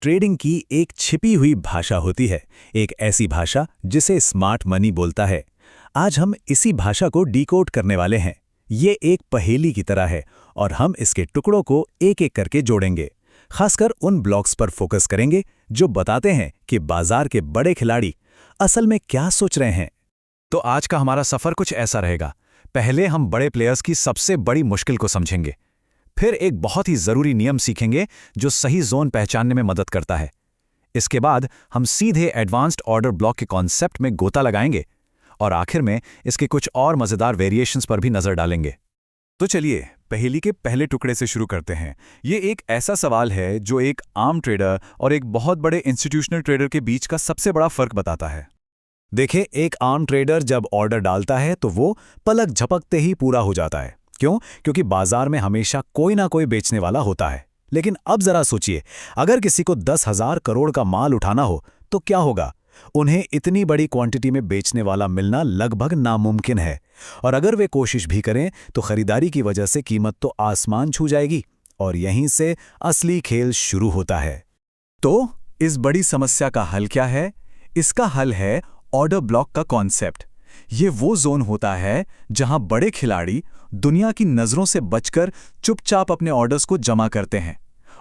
Trading की एक छिपी हुई भाषा होती है, एक ऐसी भाषा जिसे स्मार्ट मनी बोलता है। आज हम इसी भाषा को डिकोड करने वाले हैं। ये एक पहेली की तरह है और हम इसके टुकड़ों को एक एक करके जोड़ेंगे। खासकर उन ब्लॉक्स पर फोकस करेंगे जो बताते हैं कि बाजार के बड़े खिलाड़ी असल में क्या सोच रहे हैं। तो आज का हमारा सफर कुछ ऐसा रहेगा। पहले हम बड़े प्लेयर्स की सबसे बड़ी मुश्किल को समझेंगे, फिर एक बहुत ही जरूरी नियम सीखेंगे जो सही जोन पहचानने में मदद करता है। इसके बाद हम सीधे एडवांस्ड ऑर्डर ब्लॉक के कॉन्सेप्ट में गोता लगाएंगे और आखिर में इसके कुछ और मजेदार वेरिएशंस पर भी नजर डालेंगे। तो चलिए पहेली के पहले टुकड़े से शुरू करते हैं। ये एक ऐसा सवाल है जो एक आम ट्रेडर और एक बहुत बड़े इंस्टीट्यूशनल ट्रेडर के बीच का सबसे बड़ा फर्क बताता है। देखें, एक आम ट्रेडर जब ऑर्डर डालता है तो वो पलक झपकते ही पूरा हो जाता है। क्यों? क्योंकि बाजार में हमेशा कोई ना कोई बेचने वाला होता है। लेकिन अब जरा सोचिए, अगर किसी को 10,000 करोड़ का माल उठाना हो तो क्या होगा? उन्हें इतनी बड़ी क्वांटिटी में बेचने वाला मिलना लगभग नामुमकिन है। और अगर वे कोशिश भी करें तो खरीदारी की वजह से कीमत तो आसमान छू जाएगी और यहीं से असली खेल शुरू होता है। तो इस बड़ी समस्या का हल क्या है? इसका हल है ऑर्डर ब्लॉक का कॉन्सेप्ट। ये वो जोन होता है जहां बड़े खिलाड़ी दुनिया की नजरों से बचकर चुपचाप अपने ऑर्डर्स को जमा करते हैं।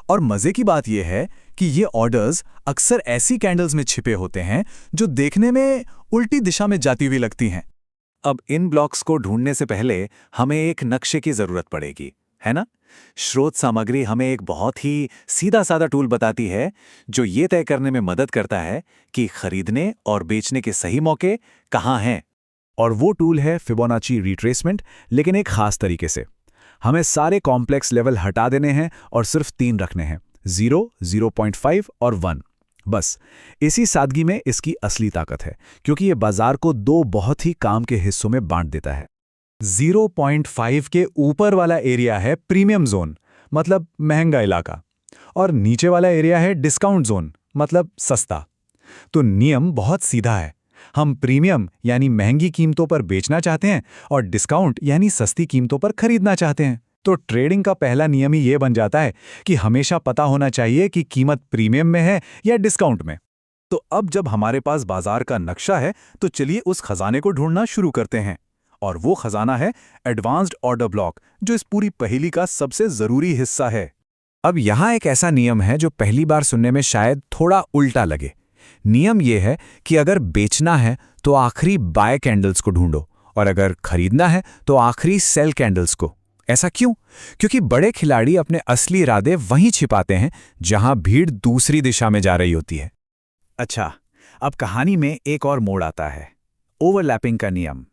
और मजे की बात यह है कि ये ऑर्डर्स अक्सर ऐसी कैंडल्स में छिपे होते हैं जो देखने में उल्टी दिशा में जाती हुई लगती हैं। अब इन ब्लॉक्स को ढूंढने से पहले हमें एक नक्शे की जरूरत पड़ेगी, है ना? स्रोत सामग्री हमें एक बहुत ही सीधा साधा टूल बताती है जो ये तय करने में मदद करता है कि खरीदने और बेचने के सही मौके कहाँ हैं। और वो टूल है फिबोनाची रिट्रेसमेंट, लेकिन एक खास तरीके से। हमें सारे कॉम्प्लेक्स लेवल हटा देने हैं और सिर्फ 3 रखने हैं, 0, 0.5 और 1। बस इसी सादगी में इसकी असली ताकत है, क्योंकि ये बाजार को 2 बहुत ही काम के हिस्सों में बांट देता है। 0.5 के ऊपर वाला एरिया है प्रीमियम जोन, मतलब महंगा इलाका, और नीचे वाला एरिया है डिस्काउंट जोन, मतलब सस्ता। तो नियम बहुत सीधा है। हम प्रीमियम यानी महंगी कीमतों पर बेचना चाहते हैं और डिस्काउंट यानी सस्ती कीमतों पर खरीदना चाहते हैं। तो ट्रेडिंग का पहला नियम ही ये बन जाता है कि हमेशा पता होना चाहिए कि कीमत प्रीमियम में है या डिस्काउंट में। तो अब जब हमारे पास बाजार का नक्शा है तो चलिए उस खजाने को ढूंढना शुरू करते हैं। और वो खजाना है एडवांस्ड ऑर्डर ब्लॉक, जो इस पूरी पहेली का सबसे जरूरी हिस्सा है। अब यहाँ एक ऐसा नियम है जो पहली बार सुनने में शायद थोड़ा उल्टा लगे। नियम यह है कि अगर बेचना है तो आखिरी बाय कैंडल्स को ढूंढो और अगर खरीदना है तो आखिरी सेल कैंडल्स को। ऐसा क्यों? क्योंकि बड़े खिलाड़ी अपने असली इरादे वहीं छिपाते हैं जहां भीड़ दूसरी दिशा में जा रही होती है। अच्छा, अब कहानी में एक और मोड़ आता है, ओवरलैपिंग का नियम।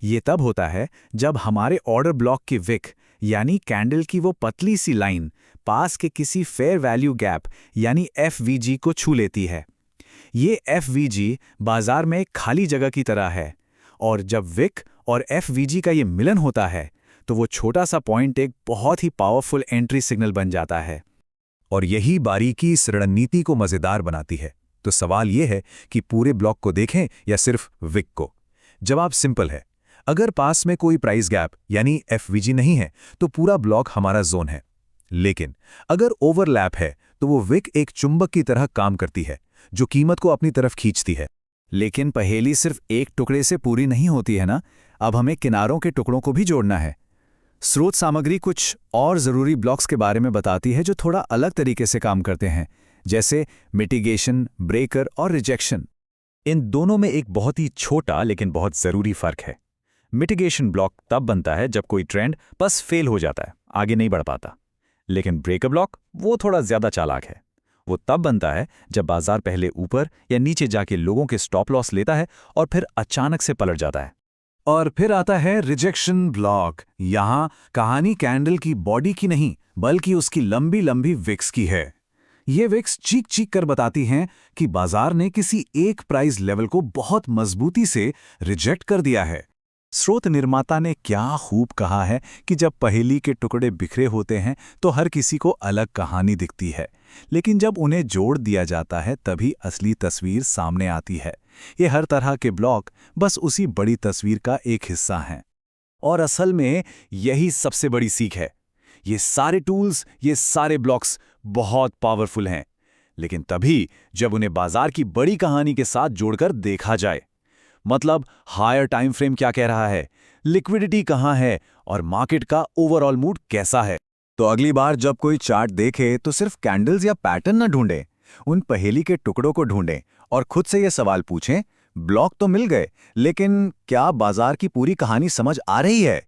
ये तब होता है जब हमारे ऑर्डर ब्लॉक की विक यानी कैंडल की वो पतली सी लाइन पास के किसी फेयर वैल्यू गैप यानी FVG को छू लेती है। ये FVG बाजार में एक खाली जगह की तरह है, और जब विक और FVG का ये मिलन होता है तो वो छोटा सा पॉइंट एक बहुत ही पावरफुल एंट्री सिग्नल बन जाता है। और यही बारीकी इस रणनीति को मजेदार बनाती है। तो सवाल ये है कि पूरे ब्लॉक को देखें या सिर्फ विक को? जवाब सिंपल है। अगर पास में कोई प्राइस गैप यानी FVG नहीं है तो पूरा ब्लॉक हमारा जोन है। लेकिन अगर ओवरलैप है तो वो विक एक चुंबक की तरह काम करती है जो कीमत को अपनी तरफ खींचती है। लेकिन पहेली सिर्फ एक टुकड़े से पूरी नहीं होती है ना। अब हमें किनारों के टुकड़ों को भी जोड़ना है। स्रोत सामग्री कुछ और जरूरी ब्लॉक्स के बारे में बताती है जो थोड़ा अलग तरीके से काम करते हैं, जैसे मिटिगेशन, ब्रेकर और रिजेक्शन। इन दोनों में एक बहुत ही छोटा लेकिन बहुत जरूरी फर्क है। मिटिगेशन ब्लॉक तब बनता है जब कोई ट्रेंड बस फेल हो जाता है, आगे नहीं बढ़ पाता। लेकिन ब्रेकर ब्लॉक वो थोड़ा ज्यादा चालाक है। वो तब बनता है जब बाजार पहले ऊपर या नीचे जाके लोगों के स्टॉप लॉस लेता है और फिर अचानक से पलट जाता है। और फिर आता है रिजेक्शन ब्लॉक। यहां कहानी कैंडल की बॉडी की नहीं बल्कि उसकी लंबी लंबी विक्स की है। ये विक्स चीख चीख कर बताती हैं कि बाजार ने किसी एक प्राइस लेवल को बहुत मजबूती से रिजेक्ट कर दिया है। स्रोत निर्माता ने क्या खूब कहा है कि जब पहेली के टुकड़े बिखरे होते हैं तो हर किसी को अलग कहानी दिखती है, लेकिन जब उन्हें जोड़ दिया जाता है तभी असली तस्वीर सामने आती है। ये हर तरह के ब्लॉक बस उसी बड़ी तस्वीर का एक हिस्सा हैं। और असल में यही सबसे बड़ी सीख है। ये सारे टूल्स, ये सारे ब्लॉक्स बहुत पावरफुल हैं, लेकिन तभी जब उन्हें बाजार की बड़ी कहानी के साथ जोड़कर देखा जाए। मतलब हायर टाइम फ्रेम क्या कह रहा है, लिक्विडिटी कहाँ है और मार्केट का ओवरऑल मूड कैसा है। तो अगली बार जब कोई चार्ट देखे तो सिर्फ कैंडल्स या पैटर्न न ढूंढें, उन पहेली के टुकड़ों को ढूंढें और खुद से ये सवाल पूछें, ब्लॉक तो मिल गए, लेकिन क्या बाजार की पूरी कहानी समझ आ रही है?